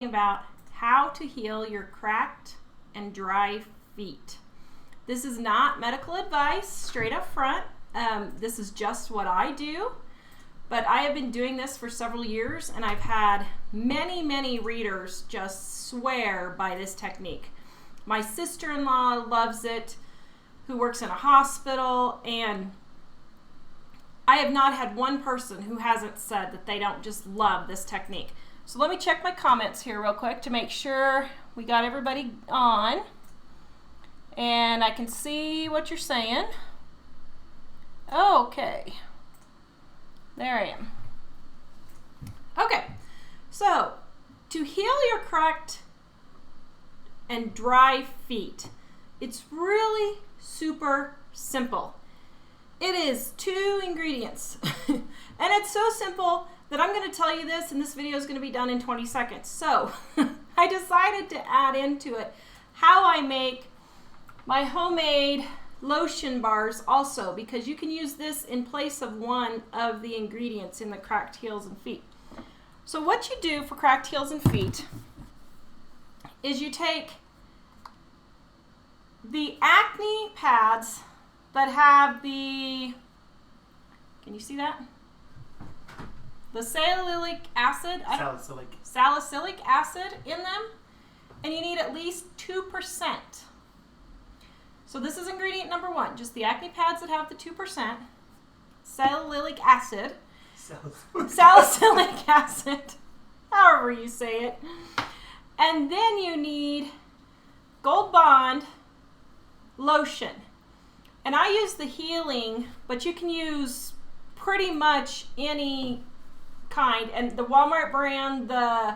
About how to heal your cracked and dry feet. This is not medical advice straight up front. This is just what I do, but I have been doing this for several years and I've had many readers just swear by this technique. My sister-in-law loves it, who works in a hospital, and I have not had one person who hasn't said that they don't just love this technique. So let me check my comments here real quick to make sure we got everybody on and I can see what you're saying. Okay, there I am. Okay, so to heal your cracked and dry feet, it's really super simple. It is 2 ingredients and it's so simple that I'm going to tell you this, and this video is going to be done in 20 seconds. So I decided to add into it how I make my homemade lotion bars also, because you can use this in place of one of the ingredients in the cracked heels and feet. So what you do for cracked heels and feet is you take the acne pads that have the, can you see that? The salicylic acid in them, and you need at least 2%. So this is ingredient number 1, just the acne pads that have the 2% salicylic acid, salicylic acid, however you say it. And then you need Gold Bond lotion. And I use the healing, but you can use pretty much any kind, and the Walmart brand, the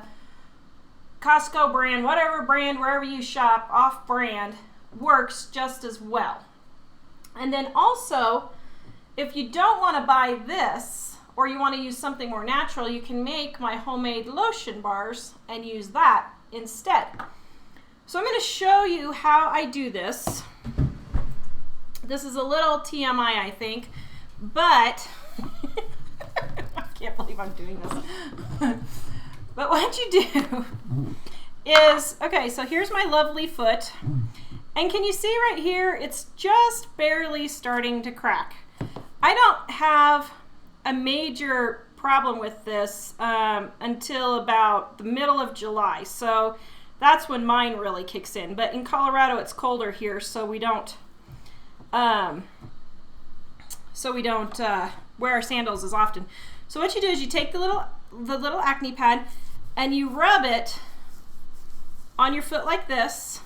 Costco brand, whatever brand, wherever you shop, off brand, works just as well. And then also, if you don't want to buy this, or you want to use something more natural, you can make my homemade lotion bars and use that instead. So I'm going to show you how I do this. This is a little TMI, I think, but I can't believe I'm doing this. But what you do is, okay, so here's my lovely foot. And can you see right here, it's just barely starting to crack. I don't have a major problem with this until about the middle of July. So that's when mine really kicks in. But in Colorado, it's colder here, so we don't wear our sandals as often. So what you do is you take the little acne pad and you rub it on your foot like this,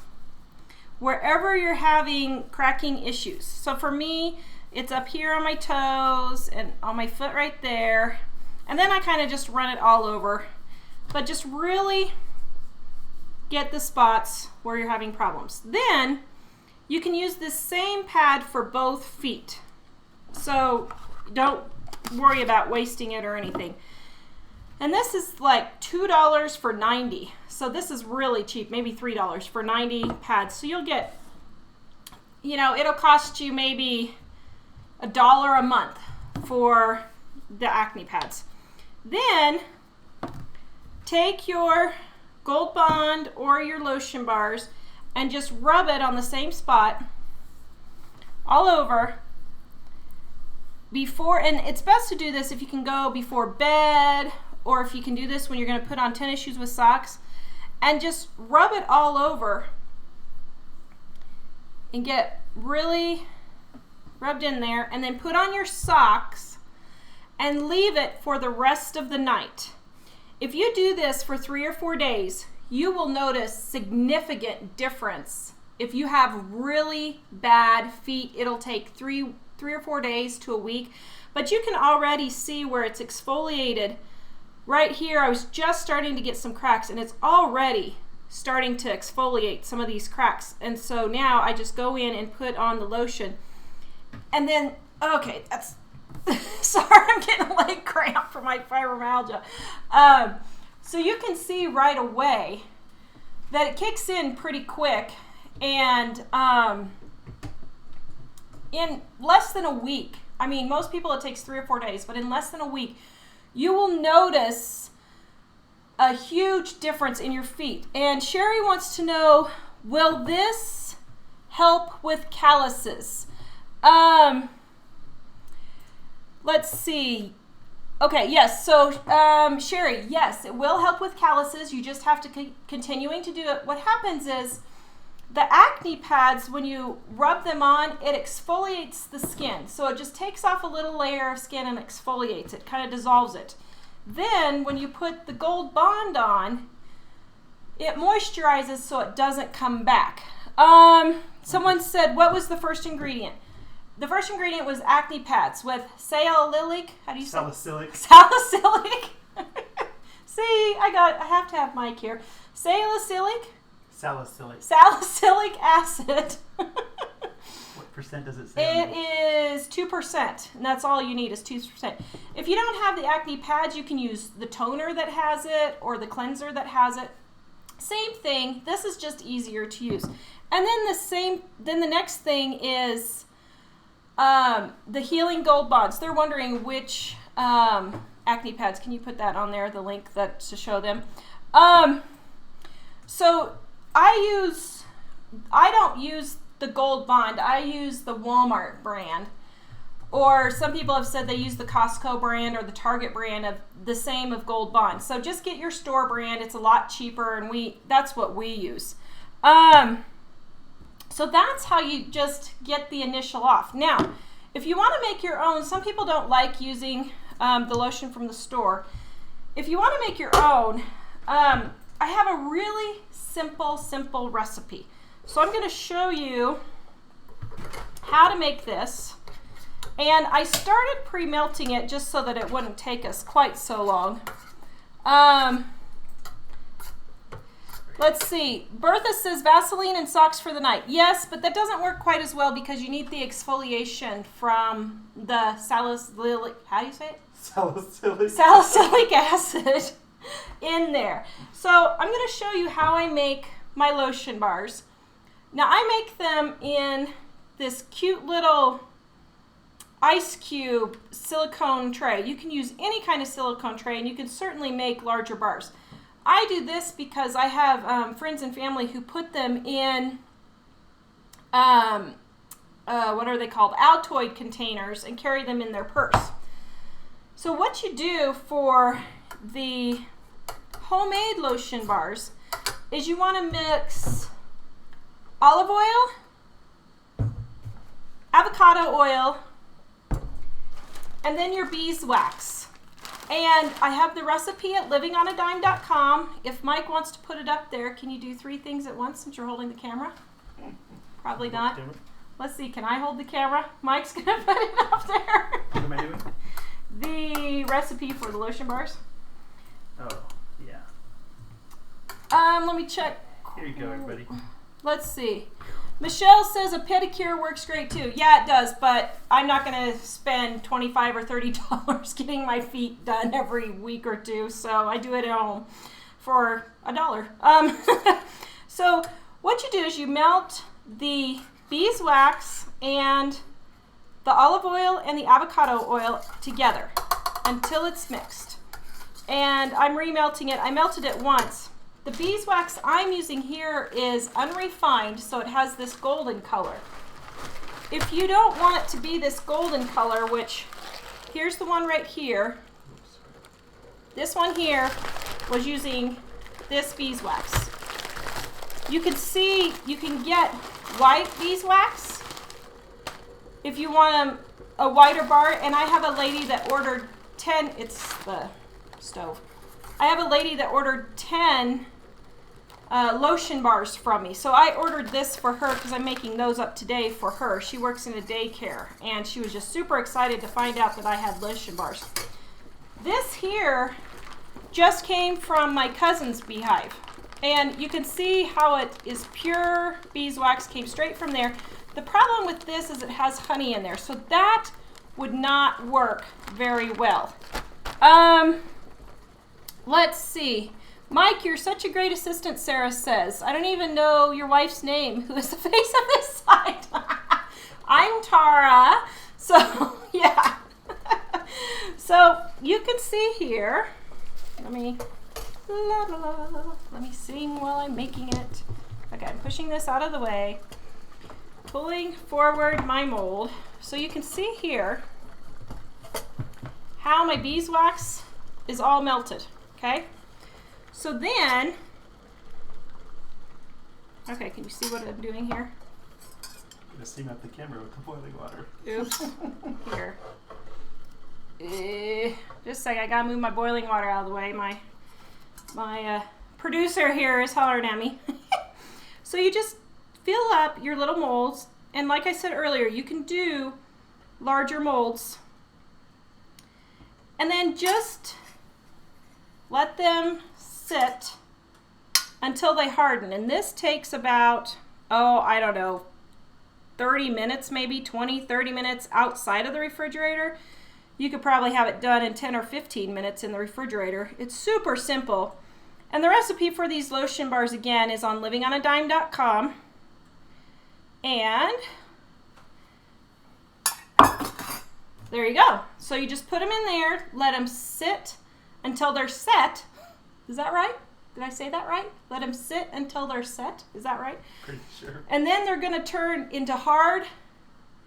wherever you're having cracking issues. So for me, it's up here on my toes and on my foot right there. And then I kind of just run it all over, but just really get the spots where you're having problems. Then you can use this same pad for both feet. So don't worry about wasting it or anything. And this is like $2 for 90. So this is really cheap, maybe $3 for 90 pads. So you'll get, it'll cost you maybe $1 a month for the acne pads. Then take your Gold Bond or your lotion bars and just rub it on the same spot all over before, and it's best to do this if you can go before bed, or if you can do this when you're going to put on tennis shoes with socks, and just rub it all over and get really rubbed in there, and then put on your socks and leave it for the rest of the night. If you do this for 3 or 4 days, you will notice significant difference. If you have really bad feet, it'll take 3 or 4 days to a week, but you can already see where it's exfoliated. Right here, I was just starting to get some cracks, and it's already starting to exfoliate some of these cracks. And so now I just go in and put on the lotion. And then, okay, that's, sorry, I'm getting a leg cramp from my fibromyalgia. So you can see right away that it kicks in pretty quick, and in less than a week, I mean, most people it takes 3 or 4 days, but in less than a week, you will notice a huge difference in your feet. And Sherry wants to know, will this help with calluses? Let's see. Okay, yes. So, Sherry, yes, it will help with calluses. You just have to continuing to do it. What happens is the acne pads, when you rub them on, it exfoliates the skin. So it just takes off a little layer of skin and exfoliates it, kind of dissolves it. Then when you put the Gold Bond on, it moisturizes so it doesn't come back. Someone said, what was the first ingredient? The first ingredient was acne pads with salicylic. How do you say? Salicylic. Salicylic. See, I have to have Mike here. Salicylic acid. What percent does it say? It is 2%, and that's all you need is 2%. If you don't have the acne pads, you can use the toner that has it or the cleanser that has it. Same thing. This is just easier to use. And then the next thing is the Healing Gold Bonds. They're wondering which acne pads. Can you put that on there, the link to show them? So I don't use the Gold Bond. I use the Walmart brand. Or some people have said they use the Costco brand or the Target brand of the same of Gold Bond. So just get your store brand. It's a lot cheaper, and that's what we use. So that's how you just get the initial off. Now, if you want to make your own, some people don't like using the lotion from the store. If you want to make your own, I have a really simple recipe. So I'm going to show you how to make this. And I started pre-melting it just so that it wouldn't take us quite so long. Let's see. Bertha says Vaseline and socks for the night. Yes, but that doesn't work quite as well because you need the exfoliation from the salicylic, how do you say it? Salicylic acid in there. So I'm going to show you how I make my lotion bars. Now I make them in this cute little ice cube silicone tray. You can use any kind of silicone tray, and you can certainly make larger bars. I do this because I have friends and family who put them in, what are they called? Altoid containers, and carry them in their purse. So what you do for the homemade lotion bars is you want to mix olive oil, avocado oil, and then your beeswax. And I have the recipe at livingonadime.com. If Mike wants to put it up there, can you do 3 things at once since you're holding the camera? Probably not. Let's see, can I hold the camera? Mike's going to put it up there. What am I doing? The recipe for the lotion bars. Oh, yeah. Let me check. Here you go, everybody. Let's see. Michelle says a pedicure works great too. Yeah, it does, but I'm not going to spend $25 or $30 getting my feet done every week or two, so I do it at home for $1. So what you do is you melt the beeswax and the olive oil and the avocado oil together until it's mixed. And I'm remelting it. I melted it once. The beeswax I'm using here is unrefined, so it has this golden color. If you don't want it to be this golden color, which here's the one right here. This one here was using this beeswax. You can see you can get white beeswax if you want a whiter bar, and I have a lady that ordered 10, it's the stove. I have a lady that ordered 10 lotion bars from me. So I ordered this for her because I'm making those up today for her. She works in a daycare, and she was just super excited to find out that I had lotion bars. This here just came from my cousin's beehive, and you can see how it is pure beeswax, came straight from there. The problem with this is it has honey in there, so that would not work very well. Let's see. Mike, you're such a great assistant, Sarah says. I don't even know your wife's name, who is the face of this site. I'm Tara. So, yeah. So, you can see here. Let me La, la, la, la. Let me sing while I'm making it. Okay, I'm pushing this out of the way, pulling forward my mold. So you can see here how my beeswax is all melted, okay? So then, okay, can you see what I'm doing here? I'm gonna steam up the camera with the boiling water. Oops, here. Just a second, I gotta move my boiling water out of the way. My producer here is hollering at me. So you just fill up your little molds, and like I said earlier, you can do larger molds. And then just let them sit until they harden. And this takes about, I don't know, 30 minutes maybe, 20, 30 minutes outside of the refrigerator. You could probably have it done in 10 or 15 minutes in the refrigerator. It's super simple. And the recipe for these lotion bars, again, is on livingonadime.com. And there you go. So you just put them in there, let them sit until they're set. Is that right? Did I say that right? Let them sit until they're set. Is that right? Pretty sure. And then they're going to turn into hard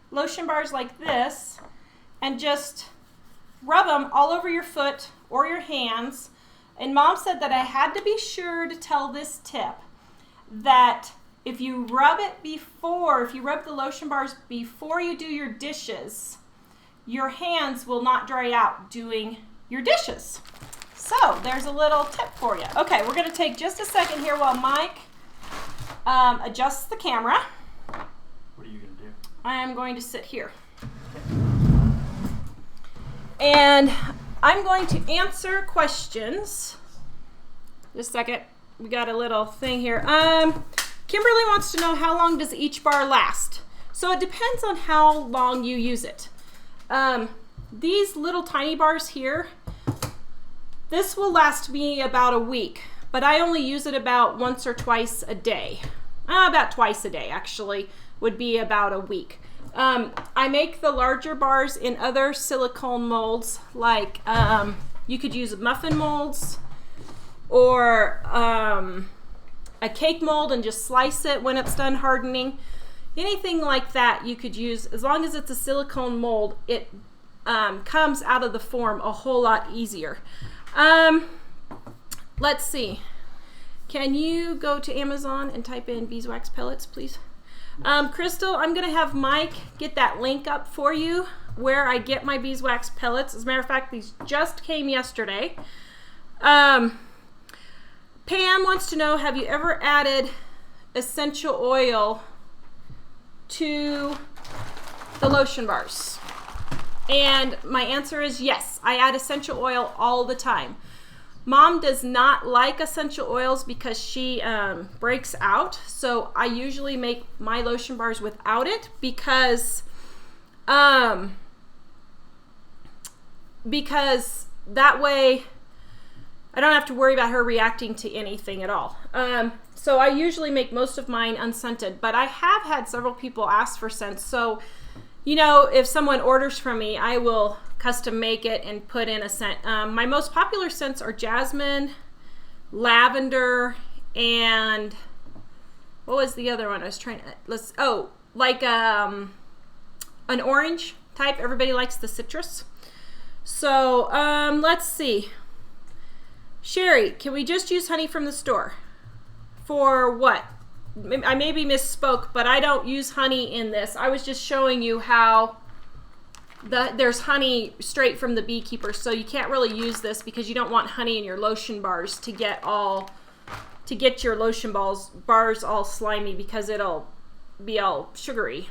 lotion bars like this, and just rub them all over your foot or your hands. And Mom said that I had to be sure to tell this tip, that if you rub the lotion bars before you do your dishes, your hands will not dry out doing your dishes. So there's a little tip for you. Okay, we're going to take just a second here while Mike adjusts the camera. What are you going to do? I am going to sit here. And I'm going to answer questions. Just a second. We got a little thing here. Kimberly wants to know, how long does each bar last? So it depends on how long you use it. These little tiny bars here, this will last me about a week, but I only use it about once or twice a day. About twice a day, actually, would be about a week. I make the larger bars in other silicone molds, like you could use muffin molds or a cake mold and just slice it when it's done hardening. Anything like that you could use. As long as it's a silicone mold, it comes out of the form a whole lot easier. Let's see. Can you go to Amazon and type in beeswax pellets, please? Crystal, I'm going to have Mike get that link up for you where I get my beeswax pellets. As a matter of fact, these just came yesterday. Pam wants to know, have you ever added essential oil to the lotion bars? And my answer is yes. I add essential oil all the time. Mom does not like essential oils because she breaks out. So I usually make my lotion bars without it because that way I don't have to worry about her reacting to anything at all. So I usually make most of mine unscented, but I have had several people ask for scents. So, you know, if someone orders from me, I will custom make it and put in a scent. My most popular scents are jasmine, lavender, and what was the other one I was trying to, like an orange type. Everybody likes the citrus. So let's see. Sherry, can we just use honey from the store? For what? I maybe misspoke, but I don't use honey in this. I was just showing you how there's honey straight from the beekeeper, so you can't really use this because you don't want honey in your lotion bars to get your lotion bars all slimy, because it'll be all sugary.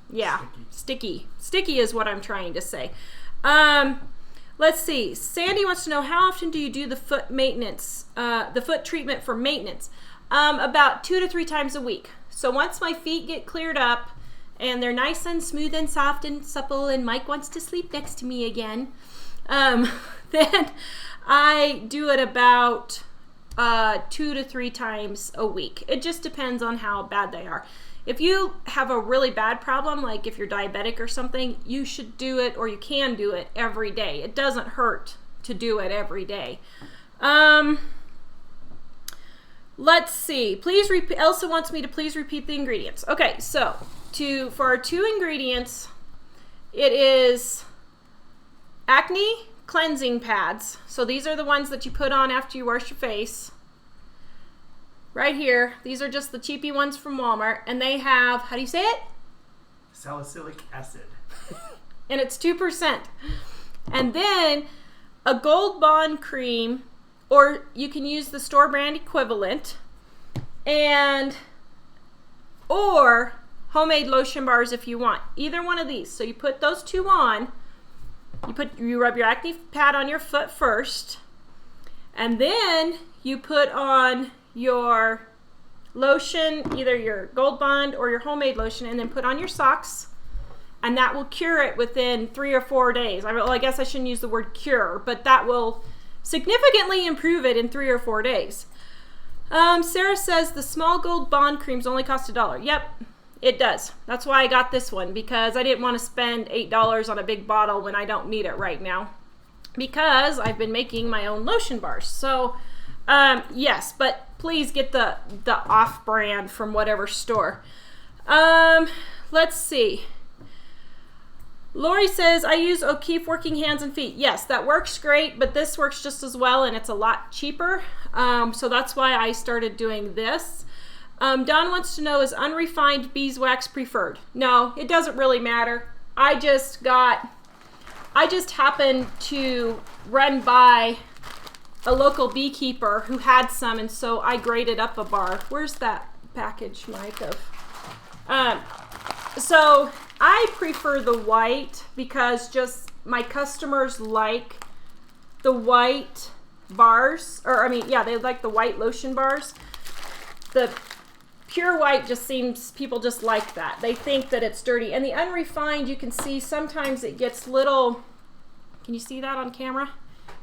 Yeah, sticky is what I'm trying to say. Let's see. Sandy wants to know, how often do you do the foot maintenance, the foot treatment for maintenance? About 2 to 3 times a week. So once my feet get cleared up and they're nice and smooth and soft and supple and Mike wants to sleep next to me again, then I do it about 2 to 3 times a week. It just depends on how bad they are. If you have a really bad problem, like if you're diabetic or something, you should do it, or you can do it every day. It doesn't hurt to do it every day. let's see. Please repeat. Elsa wants me to please repeat the ingredients. Okay, so for our 2 ingredients, it is acne cleansing pads. So these are the ones that you put on after you wash your face. Right here. These are just the cheapy ones from Walmart, and they have, how do you say it? Salicylic acid. And it's 2%. And then a Gold Bond cream, or you can use the store brand equivalent, or homemade lotion bars if you want. Either one of these. So you put those 2 on. You rub your acne pad on your foot first, and then you put on your lotion, either your Gold Bond or your homemade lotion, and then put on your socks, and that will cure it within 3 or 4 days. I guess I shouldn't use the word cure, but that will significantly improve it in 3 or 4 days. Sarah says the small Gold Bond creams only cost $1. Yep, it does. That's why I got this one, because I didn't want to spend $8 on a big bottle when I don't need it right now, because I've been making my own lotion bars. So yes, but please get the off-brand from whatever store. Let's see. Lori says, I use O'Keefe Working Hands and Feet. Yes, that works great, but this works just as well, and it's a lot cheaper. So that's why I started doing this. Don wants to know, is unrefined beeswax preferred? No, it doesn't really matter. I just happened to run by a local beekeeper who had some, and so I graded up a bar. Where's that package, Mike? So I prefer the white because just my customers like the white bars, they like the white lotion bars. The pure white just seems, people just like that. They think that it's dirty. And the unrefined, you can see sometimes it gets little, can you see that on camera?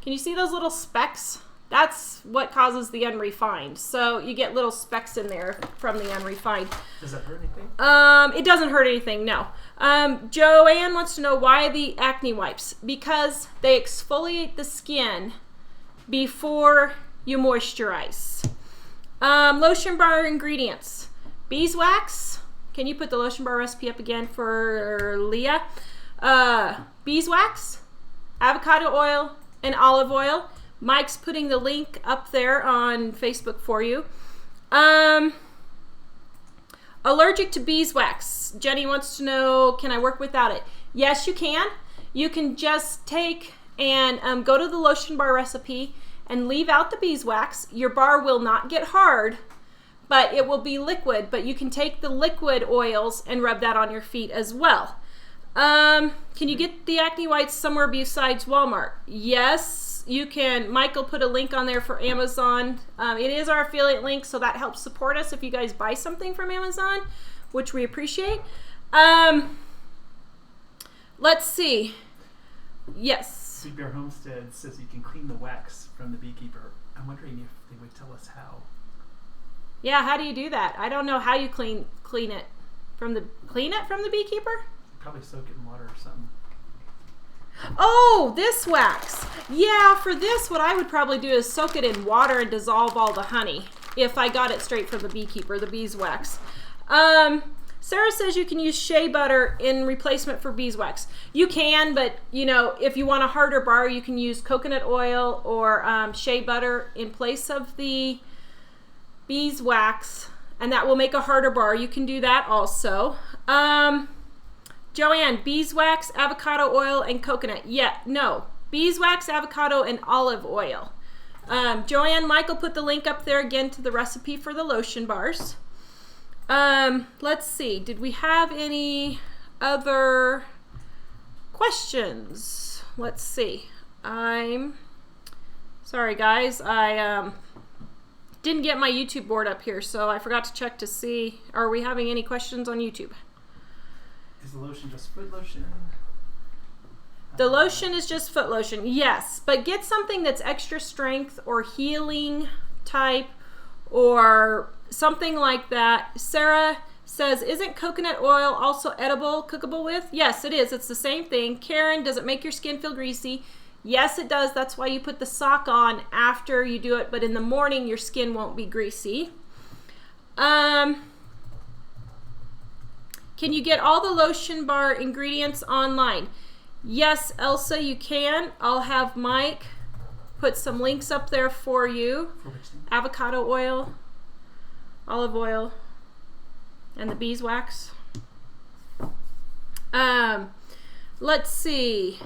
Can you see those little specks? That's what causes the unrefined. So you get little specks in there from the unrefined. Does that hurt anything? It doesn't hurt anything, no. Joanne wants to know why the acne wipes. Because they exfoliate the skin before you moisturize. Lotion bar ingredients. Beeswax. Can you put the lotion bar recipe up again for Leah? Beeswax, avocado oil, and olive oil. Mike's putting the link up there on Facebook for you. Allergic to beeswax. Jenny wants to know, can I work without it? Yes, you can. You can just take and go to the lotion bar recipe and leave out the beeswax. Your bar will not get hard, but it will be liquid. But you can take the liquid oils and rub that on your feet as well. Can you get the acne whites somewhere besides Walmart? Yes, you can. Michael put a link on there for Amazon. It is our affiliate link, so that helps support us if you guys buy something from Amazon, which we appreciate. Let's see. Yes. Sweet Bear Homestead says you can clean the wax from the beekeeper. I'm wondering if they would tell us how. Yeah, how do you do that? I don't know how you clean it from the beekeeper. Probably soak it in water or something. Oh, this wax. Yeah, for this, what I would probably do is soak it in water and dissolve all the honey. If I got it straight from the beekeeper, the beeswax. Sarah says you can use shea butter in replacement for beeswax. You can, but if you want a harder bar, you can use coconut oil or shea butter in place of the beeswax, and that will make a harder bar. You can do that also. Joanne, beeswax, avocado oil, and coconut. Yeah, no. Beeswax, avocado, and olive oil. Joanne, Michael put the link up there again to the recipe for the lotion bars. Let's see. Did we have any other questions? Let's see. I'm sorry, guys. I didn't get my YouTube board up here, so I forgot to check to see. Are we having any questions on YouTube? Is the lotion just foot lotion? The lotion is just foot lotion, yes. But get something that's extra strength or healing type or something like that. Sarah says, isn't coconut oil also edible, cookable with? Yes, it is. It's the same thing. Karen, does it make your skin feel greasy? Yes, it does. That's why you put the sock on after you do it, but in the morning your skin won't be greasy. Can you get all the lotion bar ingredients online? Yes, Elsa, you can. I'll have Mike put some links up there for you. For which thing? Avocado oil, olive oil, and the beeswax. Let's see.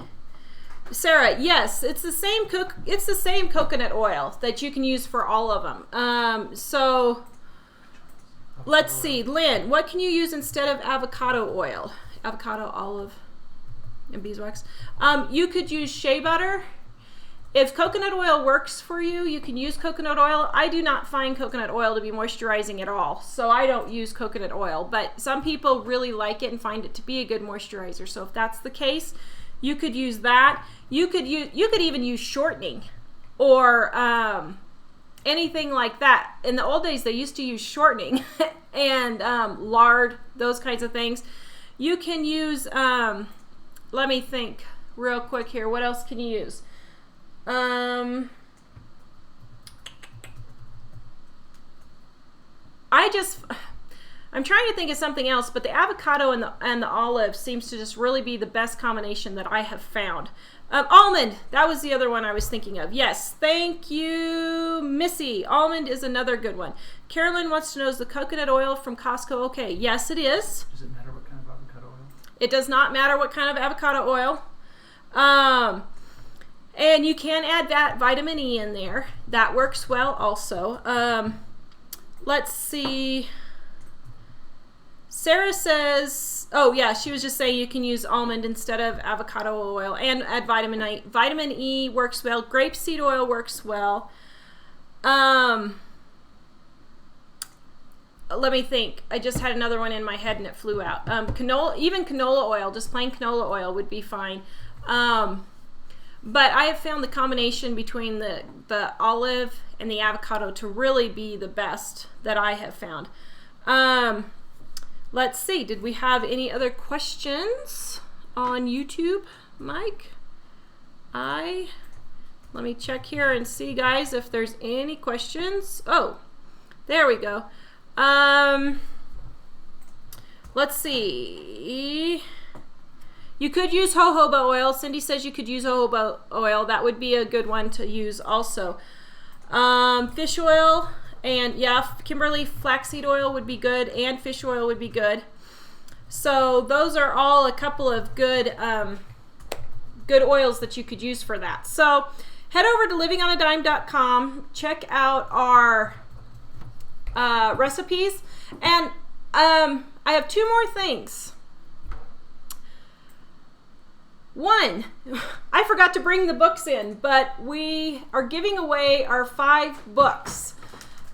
Sarah, yes, it's the same coconut oil that you can use for all of them. So let's see. Lynn, what can you use instead of avocado oil? Avocado, olive, and beeswax. You could use shea butter. If coconut oil works for you, you can use coconut oil. I do not find coconut oil to be moisturizing at all, so I don't use coconut oil, but some people really like it and find it to be a good moisturizer. So if that's the case, you could use that. You could even use shortening or anything like that. In the old days, they used to use shortening and lard, those kinds of things. You can use, let me think real quick here. What else can you use? I'm trying to think of something else, but the avocado and the olive seems to just really be the best combination that I have found. Almond, that was the other one I was thinking of. Yes, thank you, Missy. Almond is another good one. Carolyn wants to know, is the coconut oil from Costco okay? Yes, it is. Does it matter what kind of avocado oil? It does not matter what kind of avocado oil. And you can add that vitamin E in there. That works well also. Let's see. Sarah says, oh yeah, she was just saying you can use almond instead of avocado oil and add vitamin E. Vitamin E works well. Grapeseed oil works well. Let me think. I just had another one in my head and it flew out. Even canola oil, just plain canola oil would be fine. But I have found the combination between the olive and the avocado to really be the best that I have found. Let's see. Did we have any other questions on YouTube, Mike? Let me check here and see, guys, if there's any questions. Oh, there we go. Let's see. You could use jojoba oil. Cindy says you could use jojoba oil. That would be a good one to use also. Fish oil, and yeah, Kimberly, flaxseed oil would be good, and fish oil would be good. So those are all a couple of good good oils that you could use for that. So head over to livingonadime.com, check out our recipes, and I have two more things. One, I forgot to bring the books in, but we are giving away our 5 books.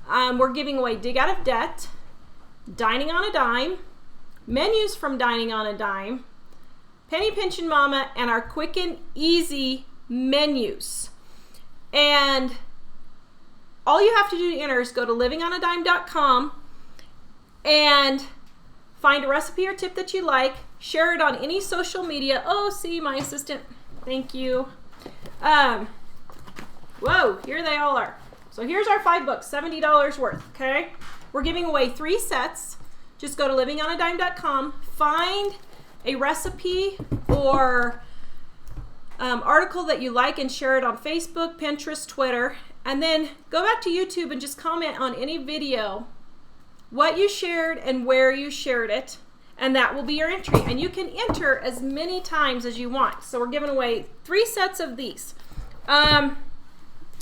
We're giving away Dig Out of Debt, Dining on a Dime, Menus from Dining on a Dime, Penny Pinchin' Mama, and our quick and easy menus. And all you have to do to enter is go to livingonadime.com and find a recipe or tip that you like, share it on any social media. Oh, see, my assistant. Thank you. Whoa, here they all are. So here's our 5 books, $70 worth, okay? We're giving away 3 sets. Just go to livingonadime.com, find a recipe or article that you like and share it on Facebook, Pinterest, Twitter, and then go back to YouTube and just comment on any video what you shared and where you shared it, and that will be your entry. And you can enter as many times as you want. So we're giving away 3 sets of these.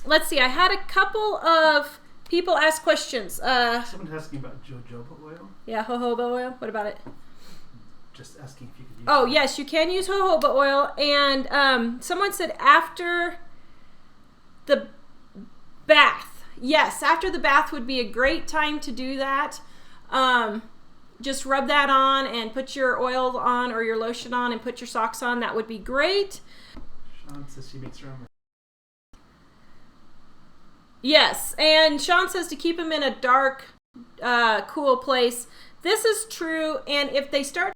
Let's see, I had a couple of people ask questions. Someone's asking about jojoba oil. Yeah, jojoba oil. What about it? Just asking if you could use Oh, it. yes, you can use jojoba oil. And someone said after the bath. Yes, after the bath would be a great time to do that. Just rub that on and put your oil on or your lotion on and put your socks on. That would be great. Sean says she makes her own. Yes, and Sean says to keep them in a dark, cool place. This is true, and if they start